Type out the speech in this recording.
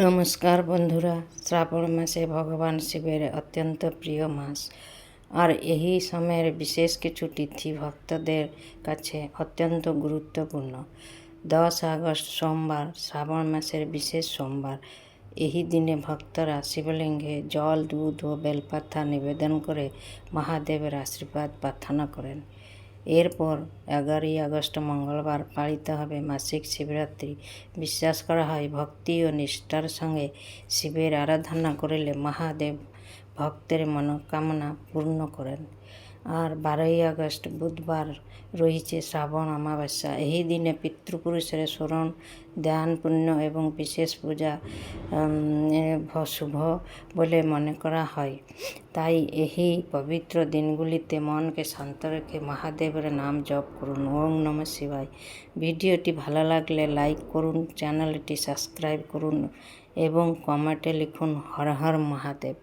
নমস্কার বন্ধুরা, শ্রাবণ মাসে ভগবান শিবের অত্যন্ত প্রিয় মাস। আর এই সময়ের বিশেষ কিছু তিথি ভক্তদের কাছে অত্যন্ত গুরুত্বপূর্ণ। 10 আগস্ট সোমবার, শ্রাবণ মাসের বিশেষ সোমবার। এই দিনে ভক্তরা শিবলিঙ্গে জল, দুধ ও বেলপাতা নিবেদন করে মহাদেবের আশীর্বাদ প্রার্থনা করেন। এরপর 11ই আগস্ট মঙ্গলবার পালিত হবে মাসিক শিবরাত্রি। বিশ্বাস করা হয় ভক্তি ও নিষ্ঠার সঙ্গে শিবের আরাধনা করলে মহাদেব ভক্তের মনোকামনা পূর্ণ করেন। আর 12ই আগস্ট বুধবার রয়েছে শ্রাবণ অমাবস্যা। এই দিনে পিতৃপুরুষের স্মরণ, ধ্যান, পুণ্য এবং বিশেষ পূজা শুভ বলে মনে করা হয়। তাই এই পবিত্র দিনগুলিতে মনকে শান্ত রেখে মহাদেবের নাম জপ করুন। ওম নমঃ শিবায়। ভিডিওটি ভালো লাগলে লাইক করুন, চ্যানেলটি সাবস্ক্রাইব করুন এবং কমেন্টে লিখুন হর হর মহাদেব।